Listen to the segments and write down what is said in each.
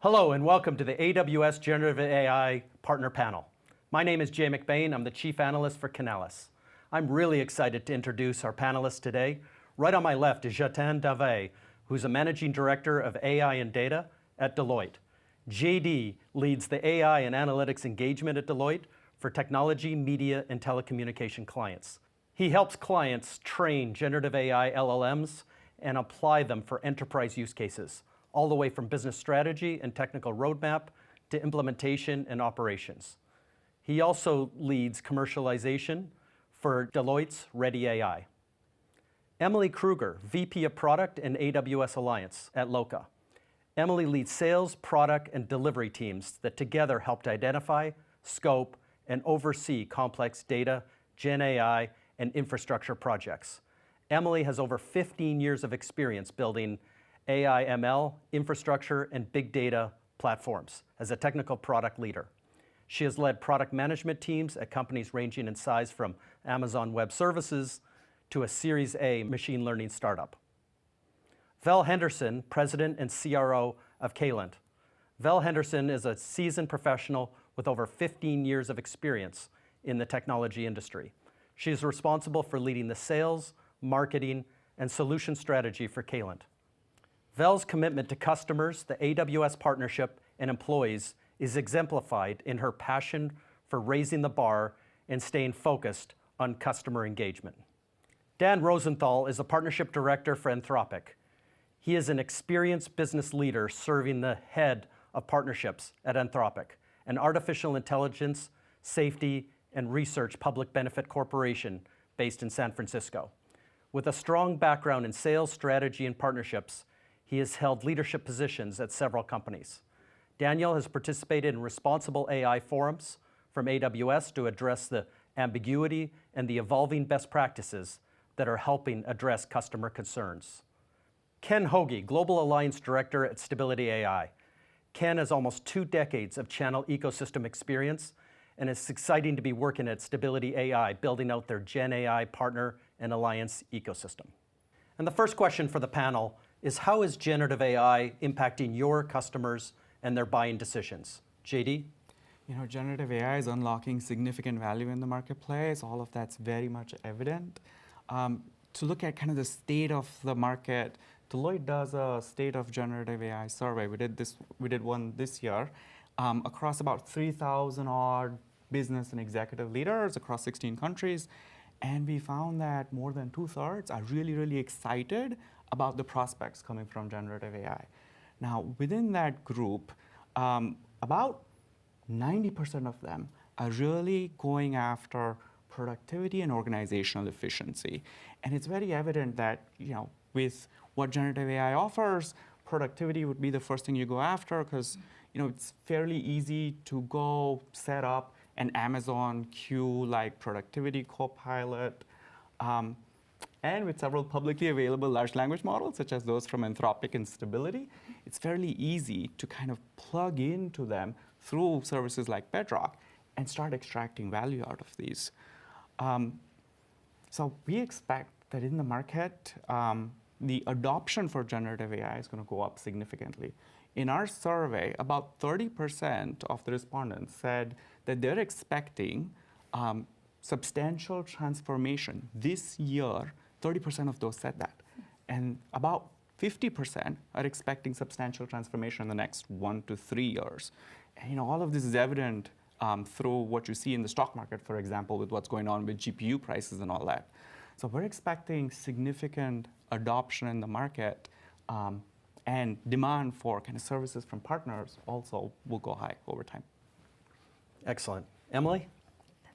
Hello and welcome to the AWS Generative AI Partner Panel. My name is Jay McBain. I'm the Chief Analyst for Canalys. I'm really excited to introduce our panelists today. Right on my left is Jatin Dave, who's a Managing Director of AI and Data at Deloitte. JD leads the AI and analytics engagement at Deloitte for technology, media, and telecommunication clients. He helps clients train generative AI LLMs and apply them for enterprise use cases, all the way from business strategy and technical roadmap to implementation and operations. He also leads commercialization for Deloitte's Ready AI. Emily Kruger, VP of Product and AWS Alliance at Loka. Emily leads sales, product, and delivery teams that together helped identify, scope, and oversee complex data, Gen AI, and infrastructure projects. Emily has over 15 years of experience building AI, ML, infrastructure, and big data platforms as a technical product leader. She has led product management teams at companies ranging in size from Amazon Web Services to a Series A machine learning startup. Vel Henderson, President and CRO of Caylent. Vel Henderson is a seasoned professional with over 15 years of experience in the technology industry. She is responsible for leading the sales, marketing, and solution strategy for Caylent. Vel's commitment to customers, the AWS partnership, and employees is exemplified in her passion for raising the bar and staying focused on customer engagement. Dan Rosenthal is a partnership director for Anthropic. He is an experienced business leader serving the head of partnerships at Anthropic, an artificial intelligence, safety, and research public benefit corporation based in San Francisco. With a strong background in sales, strategy, and partnerships, he has held leadership positions at several companies. Daniel has participated in responsible AI forums from AWS to address the ambiguity and the evolving best practices that are helping address customer concerns. Ken Hoagie, Global Alliance Director at Stability AI. Ken has almost 2 decades of channel ecosystem experience, and it's exciting to be working at Stability AI, building out their Gen AI partner and alliance ecosystem. And the first question for the panel is, how is generative AI impacting your customers and their buying decisions? JD? Generative AI is unlocking significant value in the marketplace. All of that's very much evident. To look at kind of the state of the market, Deloitte does a state of generative AI survey. We did one this year across about 3,000 odd business and executive leaders across 16 countries. And we found that more than 2/3 are really, really excited about the prospects coming from generative AI. Now, within that group, about 90% of them are really going after productivity and organizational efficiency. And it's very evident that, with what generative AI offers, productivity would be the first thing you go after because, it's fairly easy to go set up an Amazon Q-like productivity copilot. And with several publicly available large language models, such as those from Anthropic and Stability, it's fairly easy to kind of plug into them through services like Bedrock and start extracting value out of these. So we expect that in the market, the adoption for generative AI is going to go up significantly. In our survey, about 30% of the respondents said that they're expecting substantial transformation this year. 30% of those said that. And about 50% are expecting substantial transformation in the next 1 to 3 years. And all of this is evident through what you see in the stock market, for example, with what's going on with GPU prices and all that. So we're expecting significant adoption in the market, and demand for kind of services from partners also will go high over time. Excellent. Emily?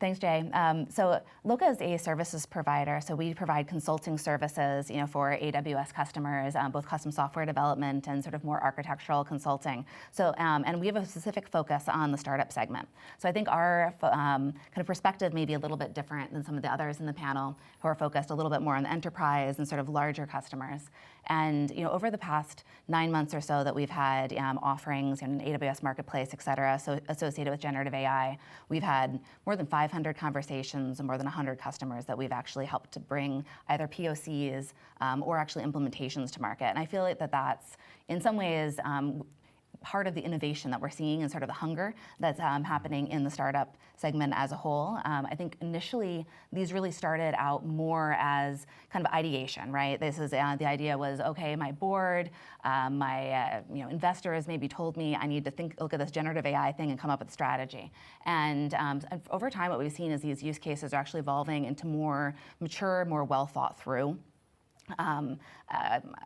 Thanks, Jay. So Loka is a services provider. So we provide consulting services, for AWS customers, both custom software development and sort of more architectural consulting. So, and we have a specific focus on the startup segment. So I think our kind of perspective may be a little bit different than some of the others in the panel who are focused a little bit more on the enterprise and sort of larger customers. And over the past 9 months or so that we've had offerings in AWS Marketplace, et cetera, so associated with generative AI, we've had more than 500 conversations and more than 100 customers that we've actually helped to bring either POCs or actually implementations to market. And I feel like that's, in some ways, part of the innovation that we're seeing and sort of the hunger that's happening in the startup segment as a whole. I think initially these really started out more as kind of ideation, right? This is the idea was, okay, my board, my investors maybe told me I need to look at this generative AI thing and come up with a strategy. And over time, what we've seen is these use cases are actually evolving into more mature, more well thought through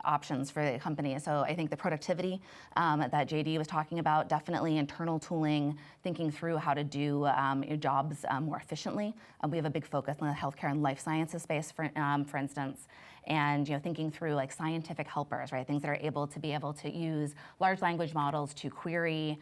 options for the company. So I think the productivity that JD was talking about, definitely internal tooling, thinking through how to do jobs more efficiently. We have a big focus on the healthcare and life sciences space, for instance. And thinking through like scientific helpers, right? Things that are able to use large language models to query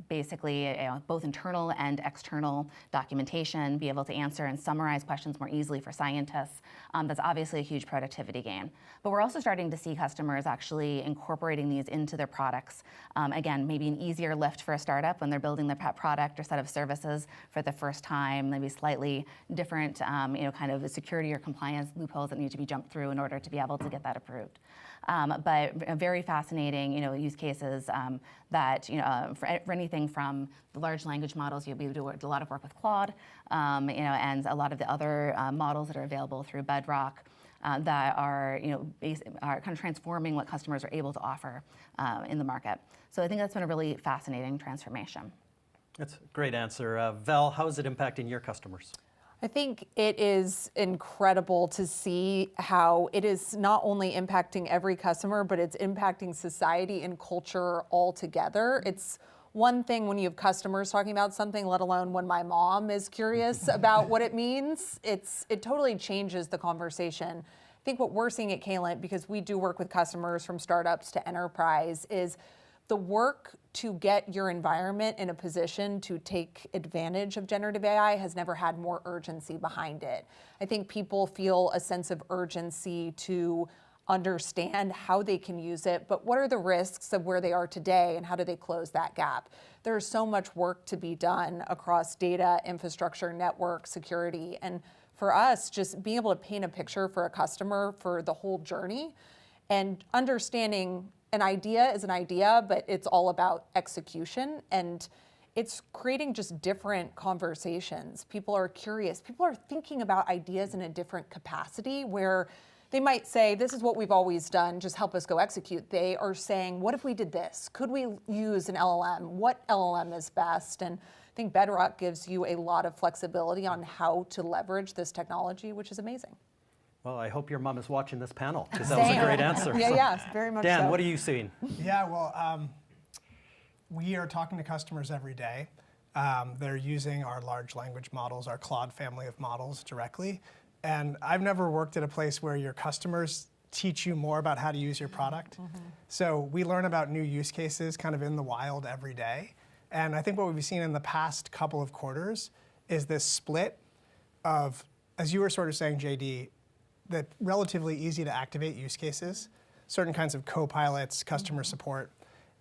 basically both internal and external documentation, be able to answer and summarize questions more easily for scientists. That's obviously a huge productivity gain. But we're also starting to see customers actually incorporating these into their products. Again, maybe an easier lift for a startup when they're building their product or set of services for the first time, maybe slightly different kind of security or compliance loopholes that need to be jumped through in order to be able to get that approved. But very fascinating, use cases that, for anything from the large language models, we do a lot of work with Claude, and a lot of the other models that are available through Bedrock that are, are kind of transforming what customers are able to offer in the market. So I think that's been a really fascinating transformation. That's a great answer. Val, how is it impacting your customers? I think it is incredible to see how it is not only impacting every customer, but it's impacting society and culture altogether. It's one thing when you have customers talking about something, let alone when my mom is curious about what it means. It totally changes the conversation. I think what we're seeing at Caylent, because we do work with customers from startups to enterprise, is the work to get your environment in a position to take advantage of generative AI has never had more urgency behind it. I think people feel a sense of urgency to understand how they can use it, but what are the risks of where they are today and how do they close that gap? There's so much work to be done across data, infrastructure, network, security, and for us, just being able to paint a picture for a customer for the whole journey and understanding an idea is an idea, but it's all about execution, and it's creating just different conversations. People are curious. People are thinking about ideas in a different capacity where they might say, this is what we've always done, just help us go execute. They are saying, what if we did this? Could we use an LLM? What LLM is best? And I think Bedrock gives you a lot of flexibility on how to leverage this technology, which is amazing. Well, I hope your mom is watching this panel, because that was a great answer. Yeah, very much Dan, so. what are you seeing? Yeah, well, we are talking to customers every day. They're using our large language models, our Claude family of models directly. And I've never worked at a place where your customers teach you more about how to use your product. So we learn about new use cases kind of in the wild every day. And I think what we've seen in the past couple of quarters is this split of, as you were sort of saying, JD, the relatively easy to activate use cases, certain kinds of co-pilots, customer support.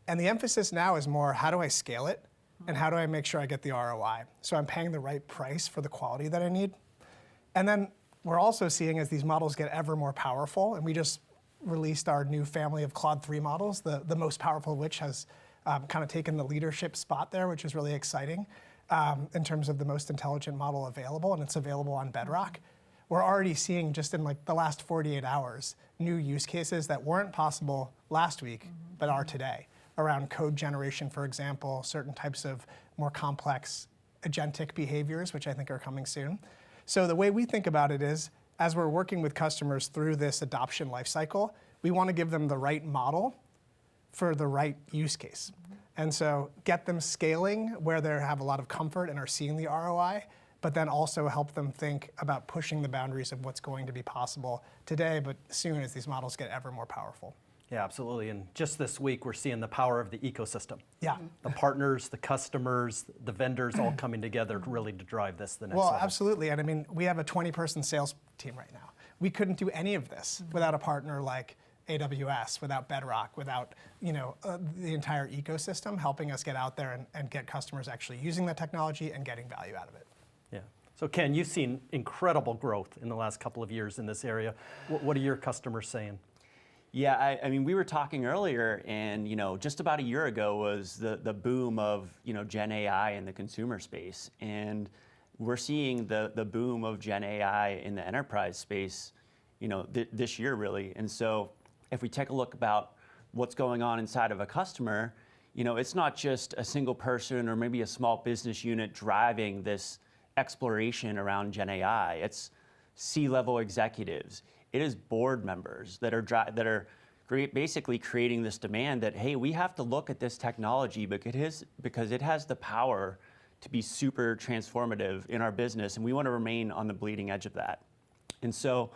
And the emphasis now is more, how do I scale it? And how do I make sure I get the ROI? So I'm paying the right price for the quality that I need. And then we're also seeing as these models get ever more powerful, and we just released our new family of Claude 3 models, the most powerful of which has kind of taken the leadership spot there, which is really exciting in terms of the most intelligent model available, and it's available on Bedrock. We're already seeing just in like the last 48 hours, new use cases that weren't possible last week, but are today, around code generation, for example, certain types of more complex agentic behaviors, which I think are coming soon. So the way we think about it is, as we're working with customers through this adoption lifecycle, we want to give them the right model for the right use case. And so get them scaling where they have a lot of comfort and are seeing the ROI, but then also help them think about pushing the boundaries of what's going to be possible today, but soon as these models get ever more powerful. Yeah, absolutely. And just this week, we're seeing the power of the ecosystem. Yeah. The partners, the customers, the vendors all coming together really to drive this the next level. Well, absolutely. And I mean, we have a 20-person sales team right now. We couldn't do any of this without a partner like AWS, without Bedrock, without the entire ecosystem helping us get out there and get customers actually using the technology and getting value out of it. Yeah. So Ken, you've seen incredible growth in the last couple of years in this area. What are your customers saying? Yeah, I mean, we were talking earlier, and just about a year ago was the boom of Gen AI in the consumer space, and we're seeing the boom of Gen AI in the enterprise space, this year really. And so, if we take a look about what's going on inside of a customer, it's not just a single person or maybe a small business unit driving this exploration around Gen AI. It's C-level executives. It is board members that are basically creating this demand that, hey, we have to look at this technology because it has the power to be super transformative in our business, and we want to remain on the bleeding edge of that. And so,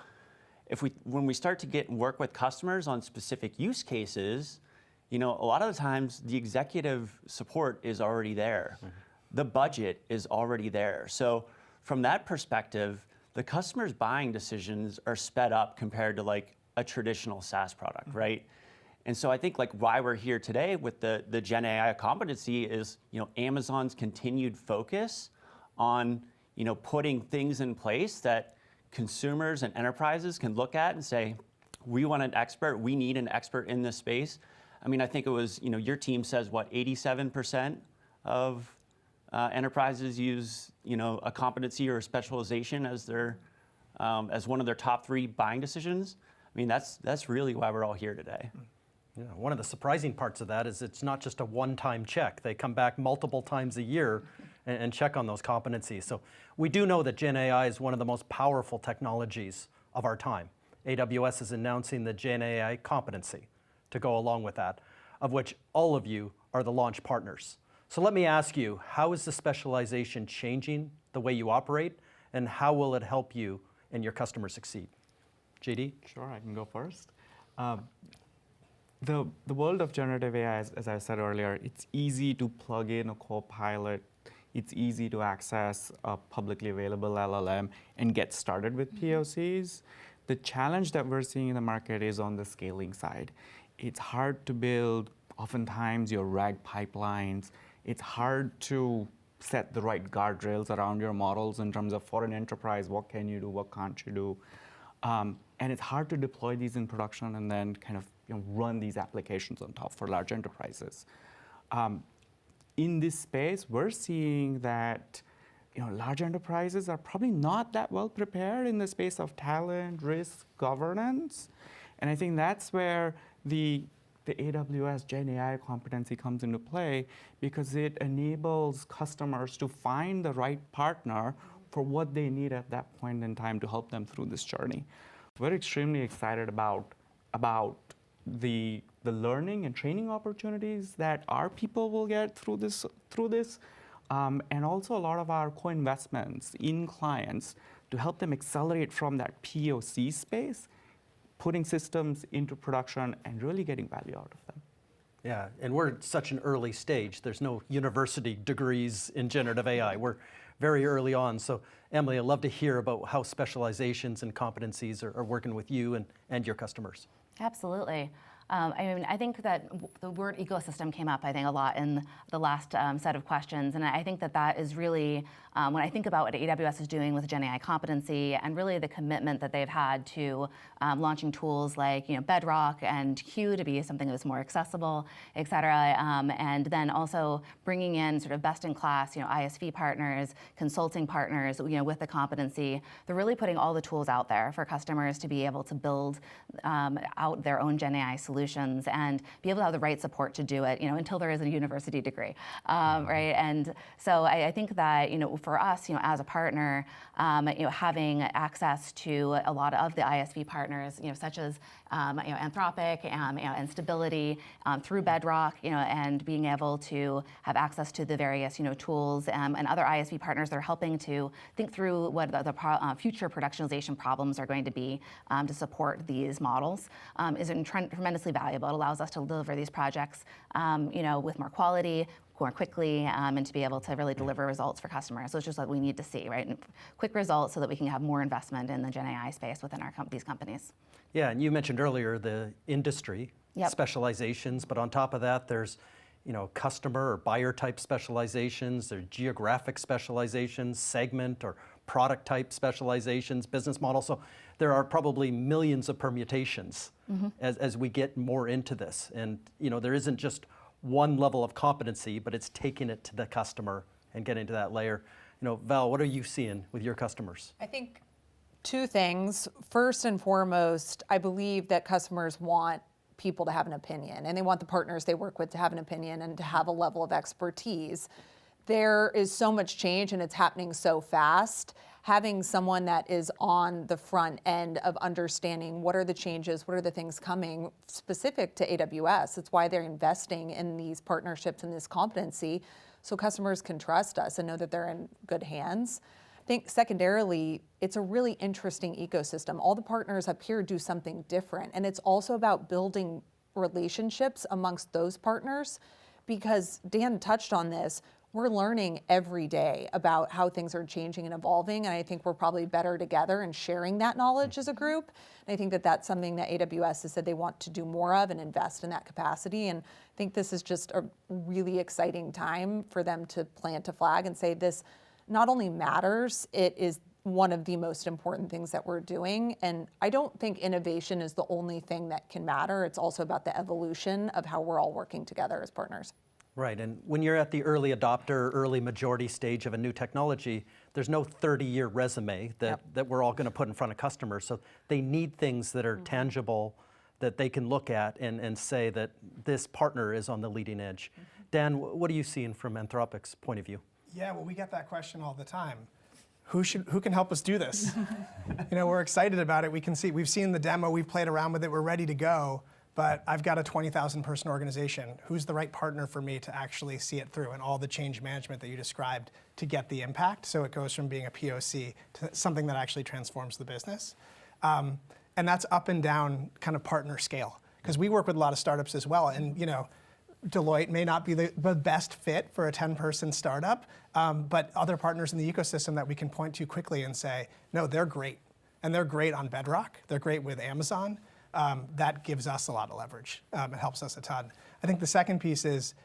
when we start to work with customers on specific use cases, a lot of the times the executive support is already there. Mm-hmm. The budget is already there. So from that perspective, the customer's buying decisions are sped up compared to like a traditional SaaS product, mm-hmm. right? And so I think like why we're here today with the Gen AI competency is, Amazon's continued focus on, putting things in place that consumers and enterprises can look at and say, we want an expert, we need an expert in this space. I mean, I think it was, your team says what, 87% of enterprises use, a competency or a specialization as their, as one of their top 3 buying decisions. I mean, that's really why we're all here today. Yeah, one of the surprising parts of that is it's not just a one-time check. They come back multiple times a year and check on those competencies. So we do know that Gen AI is one of the most powerful technologies of our time. AWS is announcing the Gen AI competency to go along with that, of which all of you are the launch partners. So let me ask you, how is the specialization changing the way you operate, and how will it help you and your customers succeed? JD? Sure, I can go first. The world of generative AI, as I said earlier, it's easy to plug in a Copilot. It's easy to access a publicly available LLM and get started with POCs. The challenge that we're seeing in the market is on the scaling side. It's hard to build, oftentimes, your RAG pipelines. It's hard to set the right guardrails around your models in terms of, for an enterprise, what can you do, what can't you do? And it's hard to deploy these in production and then kind of run these applications on top for large enterprises. In this space, we're seeing that large enterprises are probably not that well prepared in the space of talent, risk, governance. And I think that's where the AWS Gen AI competency comes into play, because it enables customers to find the right partner for what they need at that point in time to help them through this journey. We're extremely excited about the learning and training opportunities that our people will get through this, and also a lot of our co-investments in clients to help them accelerate from that POC space, putting systems into production and really getting value out of them. Yeah, and we're at such an early stage. There's no university degrees in generative AI. We're very early on. So Emily, I'd love to hear about how specializations and competencies are working with you and your customers. Absolutely. I think that the word ecosystem came up, a lot in the last set of questions. And I think that is really, when I think about what AWS is doing with Gen AI competency and really the commitment that they've had to launching tools like Bedrock and Q to be something that's more accessible, et cetera. And then also bringing in sort of best-in-class ISV partners, consulting partners with the competency. They're really putting all the tools out there for customers to be able to build out their own Gen AI solutions and be able to have the right support to do it, until there is a university degree, right? And so I think that, for us, as a partner, having access to a lot of the ISV partners, such as Anthropic and Stability through Bedrock, and being able to have access to the various tools and other ISV partners that are helping to think through what the future productionization problems are going to be to support these models is tremendously valuable. It allows us to deliver these projects with more quality, more quickly, and to be able to really deliver results for customers. So it's just what we need to see, right? And quick results so that we can have more investment in the Gen AI space within these companies. Yeah, and you mentioned earlier the industry specializations, but on top of that, there's customer or buyer type specializations, there's geographic specializations, segment or product type specializations, business model. So there are probably millions of permutations as we get more into this. And there isn't just one level of competency, but it's taking it to the customer and getting to that layer. Val, what are you seeing with your customers? I think two things. First and foremost, I believe that customers want people to have an opinion, and they want the partners they work with to have an opinion and to have a level of expertise. There is so much change and it's happening so fast. Having someone that is on the front end of understanding what are the changes, what are the things coming specific to AWS. It's why they're investing in these partnerships and this competency, so customers can trust us and know that they're in good hands. I think secondarily, it's a really interesting ecosystem. All the partners up here do something different, and it's also about building relationships amongst those partners, because Dan touched on this. We're learning every day about how things are changing and evolving, and I think we're probably better together in sharing that knowledge as a group. And I think that that's something that AWS has said they want to do more of and invest in that capacity. And I think this is just a really exciting time for them to plant a flag and say this not only matters, it is one of the most important things that we're doing. And I don't think innovation is the only thing that can matter. It's also about the evolution of how we're all working together as partners. Right, and when you're at the early adopter, early majority stage of a new technology, there's no 30-year resume that we're all going to put in front of customers. So they need things that are tangible, that they can look at and say that this partner is on the leading edge. Dan, what are you seeing from Anthropic's point of view? Yeah, well, we get that question all the time. Who can help us do this? We're excited about it. We've seen the demo, we've played around with it, we're ready to go. But I've got a 20,000 person organization. Who's the right partner for me to actually see it through and all the change management that you described to get the impact, so it goes from being a POC to something that actually transforms the business? And that's up and down kind of partner scale, because we work with a lot of startups as well. And Deloitte may not be the best fit for a 10-person startup, but other partners in the ecosystem that we can point to quickly and say, no, they're great. And they're great on Bedrock. They're great with Amazon. That gives us a lot of leverage. It helps us a ton. I think the second piece is,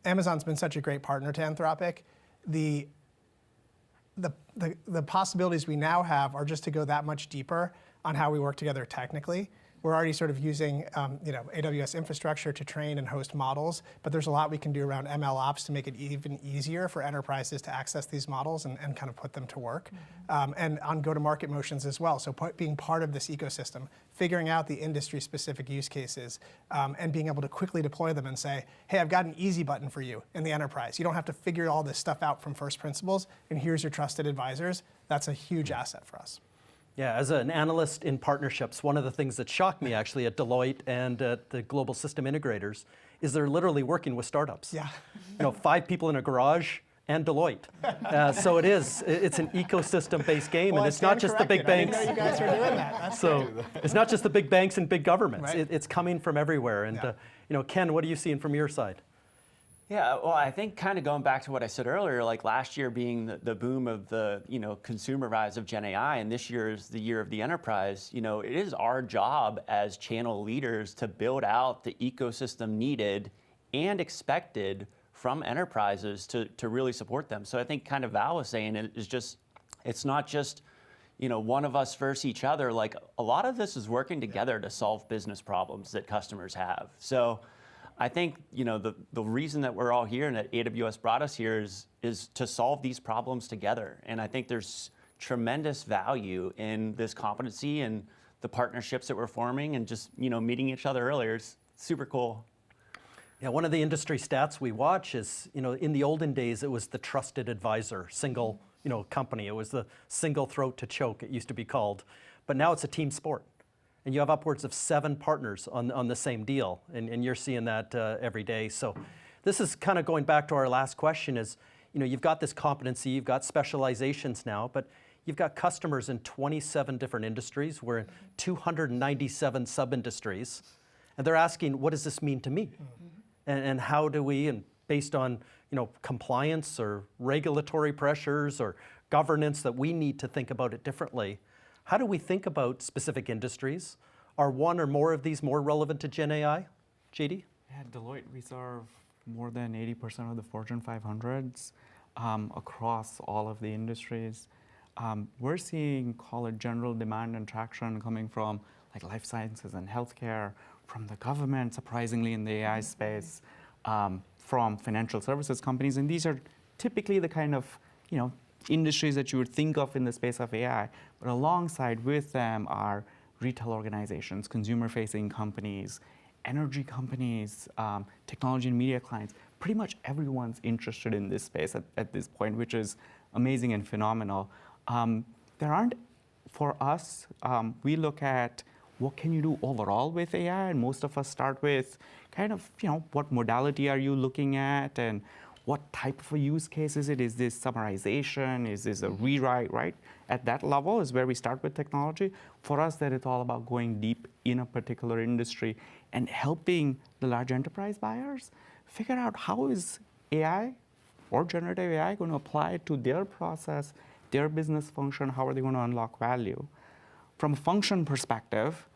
Amazon's been such a great partner to Anthropic. The possibilities we now have are just to go that much deeper on how we work together technically. We're already sort of using AWS infrastructure to train and host models, but there's a lot we can do around ML ops to make it even easier for enterprises to access these models and kind of put them to work. And on go-to-market motions as well. So being part of this ecosystem, figuring out the industry-specific use cases, and being able to quickly deploy them and say, hey, I've got an easy button for you in the enterprise. You don't have to figure all this stuff out from first principles, and here's your trusted advisors. That's a huge asset for us. Yeah, as an analyst in partnerships, one of the things that shocked me actually at Deloitte and at the global system integrators is they're literally working with startups. Yeah. 5 people in a garage and Deloitte. So it's an ecosystem-based game, well, and it's not just the big banks. I didn't know you guys were doing that. That's so great. it's not just the big banks and big governments. Right. It's coming from everywhere. And Ken, what are you seeing from your side? Yeah, well, I think kind of going back to what I said earlier, like last year being the boom of the consumer rise of Gen AI, and this year is the year of the enterprise. It is our job as channel leaders to build out the ecosystem needed and expected from enterprises to really support them. So I think kind of Val was saying it's not just one of us versus each other. Like a lot of this is working together to solve business problems that customers have. So I think the reason that we're all here and that AWS brought us here is to solve these problems together. And I think there's tremendous value in this competency and the partnerships that we're forming and just meeting each other earlier. It's super cool. Yeah, one of the industry stats we watch is, in the olden days, it was the trusted advisor, single, company. It was the single throat to choke, it used to be called. But now it's a team sport. And you have upwards of 7 partners on the same deal, and you're seeing that every day. So this is kind of going back to our last question is, you've got this competency, you've got specializations now, but you've got customers in 27 different industries. We're in 297 sub-industries, and they're asking, what does this mean to me? And how do we, and based on compliance or regulatory pressures or governance that we need to think about it differently, how do we think about specific industries? Are one or more of these more relevant to Gen AI? JD? At Deloitte, we serve more than 80% of the Fortune 500s across all of the industries. we're seeing, call it general demand and traction coming from like life sciences and healthcare, from the government, surprisingly in the AI space, from financial services companies. And these are typically the kind of industries that you would think of in the space of AI. But alongside with them are retail organizations, consumer-facing companies, energy companies, technology and media clients. Pretty much everyone's interested in this space at this point, which is amazing and phenomenal. There aren't, for us, we look at what can you do overall with AI, and most of us start with kind of, what modality are you looking at, and what type of a use case is it? Is this summarization? Is this a rewrite, right? At that level is where we start with technology. For us, that it's all about going deep in a particular industry and helping the large enterprise buyers figure out how is AI or generative AI going to apply it to their process, their business function, how are they going to unlock value? From a function perspective,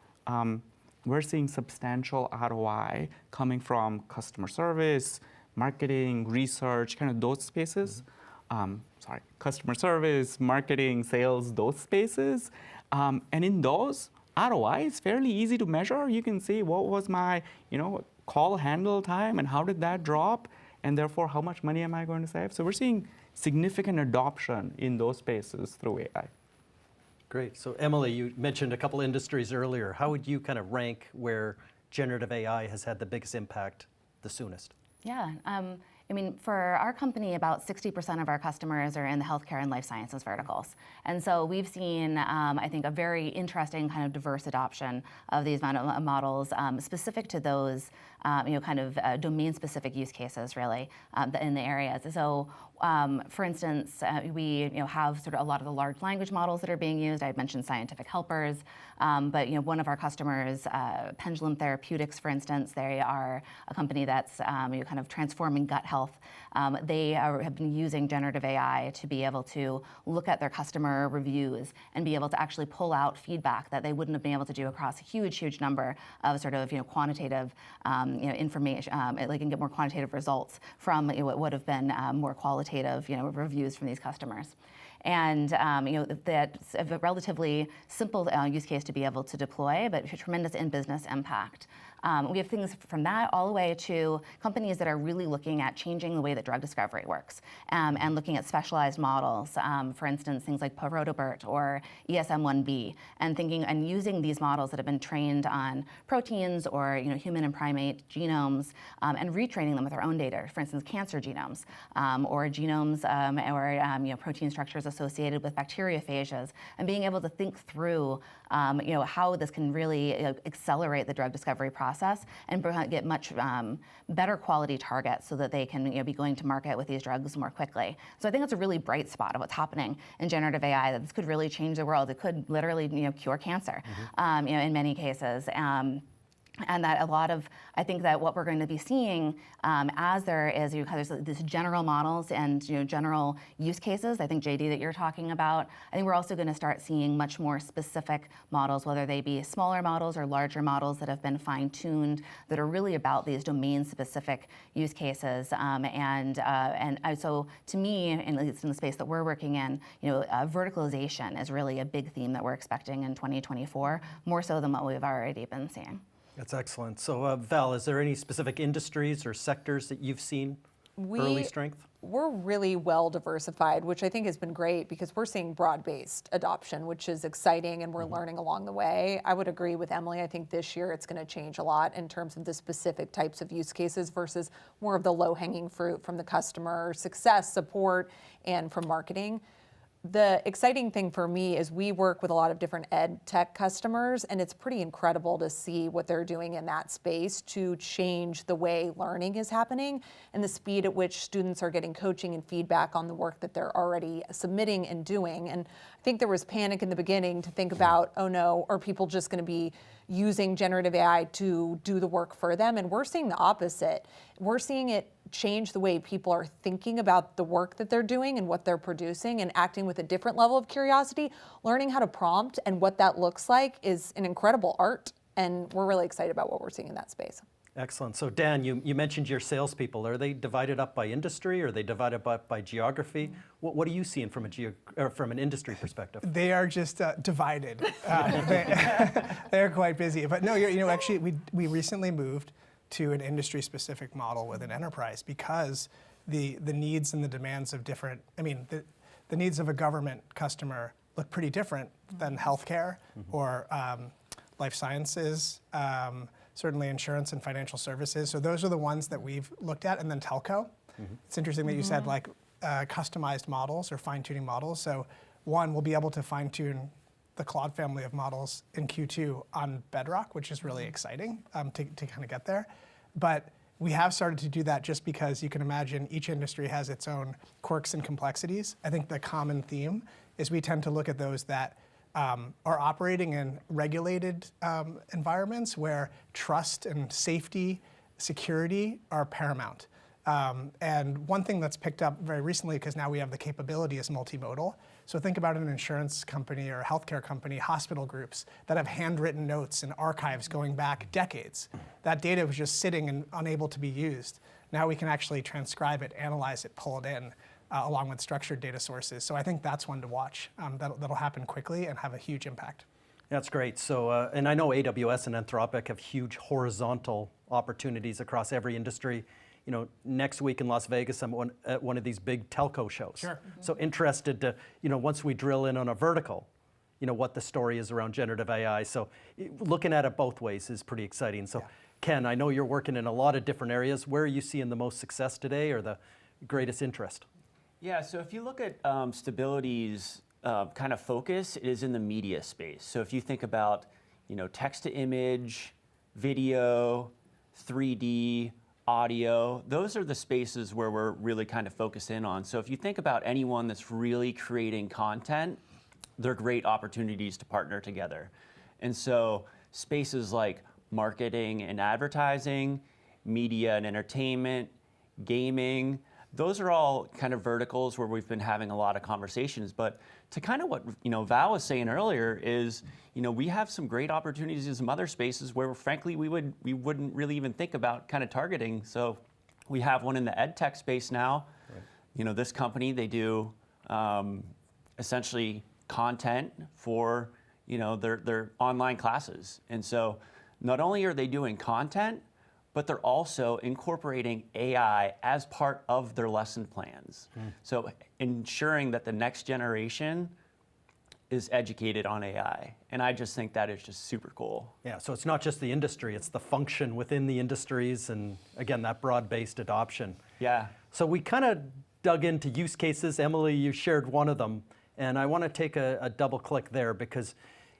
we're seeing substantial ROI coming from customer service, marketing, research, kind of those spaces. Customer service, marketing, sales, those spaces. And in those, ROI is fairly easy to measure. You can see what was my call handle time and how did that drop, and therefore how much money am I going to save? So we're seeing significant adoption in those spaces through AI. Great. So Emily, you mentioned a couple industries earlier. How would you kind of rank where generative AI has had the biggest impact the soonest? Yeah. I mean, for our company, about 60% of our customers are in the healthcare and life sciences verticals. And so we've seen, I think, a very interesting kind of diverse adoption of these models specific to those, kind of domain-specific use cases, really, in the areas. So, for instance, we have sort of a lot of the large language models that are being used. I mentioned scientific helpers, but one of our customers, Pendulum Therapeutics, for instance, they are a company that's kind of transforming gut health. They have been using generative AI to be able to look at their customer reviews and be able to actually pull out feedback that they wouldn't have been able to do across a huge number of sort of quantitative information, and get more quantitative results from what would have been more qualitative reviews from these customers. And that's a relatively simple use case to be able to deploy, but tremendous in-business impact. We have things from that all the way to companies that are really looking at changing the way that drug discovery works, and looking at specialized models, for instance, things like Protobert or ESM1B, and thinking and using these models that have been trained on proteins or human and primate genomes, and retraining them with our own data, for instance, cancer genomes, or genomes or protein structures associated with bacteriophages, and being able to think through how this can really accelerate the drug discovery process and get much better quality targets so that they can be going to market with these drugs more quickly. So I think it's a really bright spot of what's happening in generative AI, that this could really change the world. It could literally cure cancer, in many cases. And that a lot of, I think that what we're going to be seeing as there is there's this general models and general use cases, I think, JD, that you're talking about, I think we're also going to start seeing much more specific models, whether they be smaller models or larger models that have been fine-tuned, that are really about these domain-specific use cases. So to me, at least in the space that we're working in, verticalization is really a big theme that we're expecting in 2024, more so than what we've already been seeing. That's excellent. So Val, is there any specific industries or sectors that you've seen early strength? We're really well diversified, which I think has been great because we're seeing broad-based adoption, which is exciting, and we're learning along the way. I would agree with Emily. I think this year it's going to change a lot in terms of the specific types of use cases versus more of the low-hanging fruit from the customer success, support, and from marketing. The exciting thing for me is we work with a lot of different ed tech customers, and it's pretty incredible to see what they're doing in that space to change the way learning is happening and the speed at which students are getting coaching and feedback on the work that they're already submitting and doing. And I think there was panic in the beginning to think about, oh no, are people just going to be using generative AI to do the work for them? And we're seeing the opposite. We're seeing it change the way people are thinking about the work that they're doing and what they're producing, and acting with a different level of curiosity. Learning how to prompt and what that looks like is an incredible art, and we're really excited about what we're seeing in that space. Excellent. So Dan, you mentioned your salespeople. Are they divided up by industry, or are they divided up by geography? What are you seeing from from an industry perspective? They are just divided. They're quite busy. But no, actually, we recently moved to an industry-specific model with an enterprise because the needs and the demands of different, the needs of a government customer look pretty different than healthcare or life sciences, certainly insurance and financial services. So those are the ones that we've looked at, and then telco. It's interesting that you said like customized models or fine-tuning models. So one, we'll be able to fine-tune the Claude family of models in Q2 on Bedrock, which is really exciting to kind of get there. But we have started to do that just because you can imagine each industry has its own quirks and complexities. I think the common theme is we tend to look at those that are operating in regulated environments where trust and safety, security are paramount. And one thing that's picked up very recently, because now we have the capability, is multimodal. So think about an insurance company or a healthcare company, hospital groups that have handwritten notes and archives going back decades. That data was just sitting and unable to be used. Now we can actually transcribe it, analyze it, pull it in, along with structured data sources. So I think that's one to watch. That'll happen quickly and have a huge impact. That's great. So, and I know AWS and Anthropic have huge horizontal opportunities across every industry. Next week in Las Vegas, I'm at one of these big telco shows. Sure. So interested to, once we drill in on a vertical, what the story is around generative AI. So looking at it both ways is pretty exciting. So Ken, I know you're working in a lot of different areas. Where are you seeing the most success today or the greatest interest? Yeah, so if you look at Stability's kind of focus, it is in the media space. So if you think about, text to image, video, 3D, audio, those are the spaces where we're really kind of focused in on. So if you think about anyone that's really creating content, they're great opportunities to partner together. And so spaces like marketing and advertising, media and entertainment, gaming, those are all kind of verticals where we've been having a lot of conversations. But to kind of what Val was saying earlier is, we have some great opportunities in some other spaces where, frankly, we wouldn't really even think about kind of targeting. So we have one in the ed tech space now. Right. This company, they do essentially content for their online classes. And so not only are they doing content, but they're also incorporating AI as part of their lesson plans. So ensuring that the next generation is educated on AI. And I just think that is just super cool. Yeah, so it's not just the industry, it's the function within the industries and, again, that broad-based adoption. Yeah. So we kind of dug into use cases. Emily, you shared one of them. And I want to take a double click there because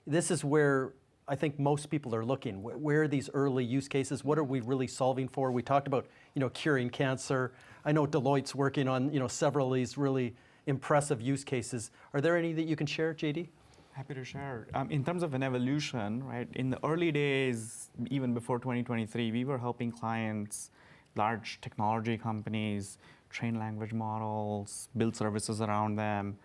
this is where I think most people are looking. Where are these early use cases? What are we really solving for? We talked about, curing cancer. I know Deloitte's working on, several of these really impressive use cases. Are there any that you can share, JD? Happy to share. In terms of an evolution, right? In the early days, even before 2023, we were helping clients, large technology companies, train language models, build services around them.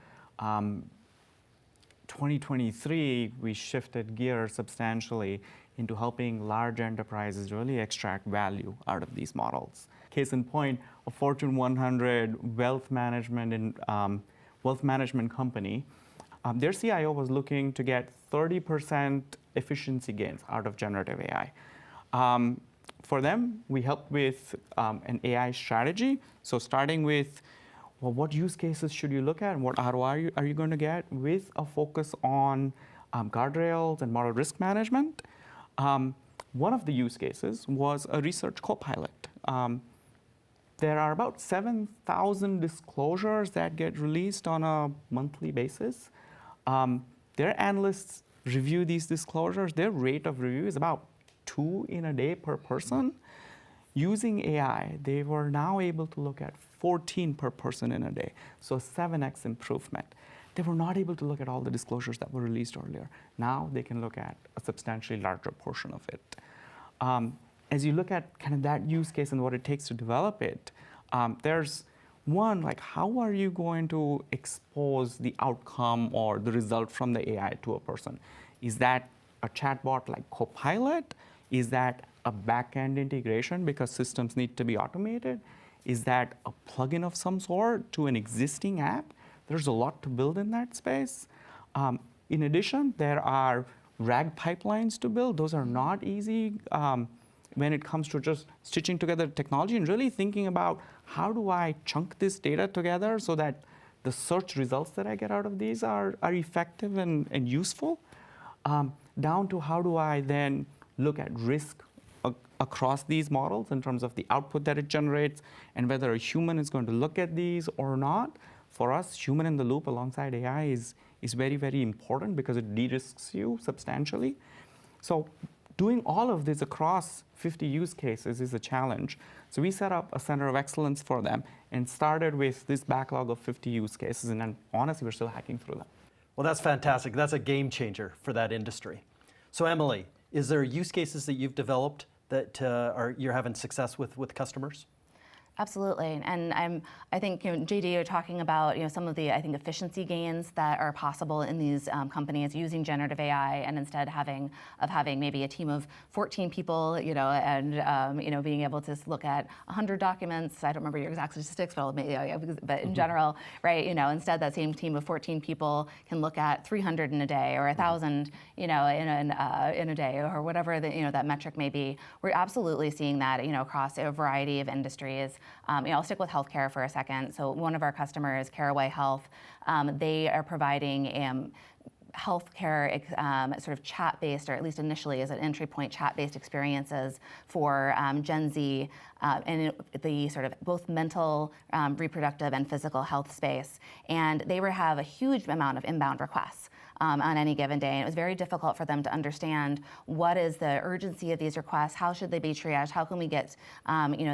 2023, we shifted gears substantially into helping large enterprises really extract value out of these models. Case in point, a Fortune 100 wealth management company, their CIO was looking to get 30% efficiency gains out of generative AI. For them, we helped with an AI strategy. So starting with, well, what use cases should you look at and what ROI are you going to get, with a focus on guardrails and model risk management. One of the use cases was a research co-pilot. There are about 7,000 disclosures that get released on a monthly basis. Their analysts review these disclosures. Their rate of review is about 2 in a day per person. Using AI, they were now able to look at 14 per person in a day, so 7x improvement. They were not able to look at all the disclosures that were released earlier. Now they can look at a substantially larger portion of it. As you look at kind of that use case and what it takes to develop it, there's one, like how are you going to expose the outcome or the result from the AI to a person? Is that a chatbot like Copilot? Is that a back-end integration because systems need to be automated? Is that a plugin of some sort to an existing app? There's a lot to build in that space. In addition, there are RAG pipelines to build. Those are not easy when it comes to just stitching together technology and really thinking about how do I chunk this data together so that the search results that I get out of these are effective and useful, down to how do I then look at risk across these models in terms of the output that it generates and whether a human is going to look at these or not. For us, human in the loop alongside AI is very, very important because it de-risks you substantially. So doing all of this across 50 use cases is a challenge. So we set up a center of excellence for them and started with this backlog of 50 use cases. And then honestly, we're still hacking through them. Well, that's fantastic. That's a game changer for that industry. So Emily, is there use cases that you've developed that you're having success with customers? Absolutely, and I think JD, you're talking about some of the efficiency gains that are possible in these companies using generative AI, and instead having maybe a team of 14 people, and being able to look at 100 documents. I don't remember your exact statistics, but in general, right? Instead that same team of 14 people can look at 300 in a day or 1,000, in a day or whatever that metric may be. We're absolutely seeing that across a variety of industries. I'll stick with healthcare for a second. So one of our customers, Caraway Health, they are providing healthcare sort of chat-based, or at least initially as an entry point, chat-based experiences for Gen Z in the sort of both mental, reproductive, and physical health space. And they have a huge amount of inbound requests on any given day. And it was very difficult for them to understand what is the urgency of these requests, how should they be triaged, how can we get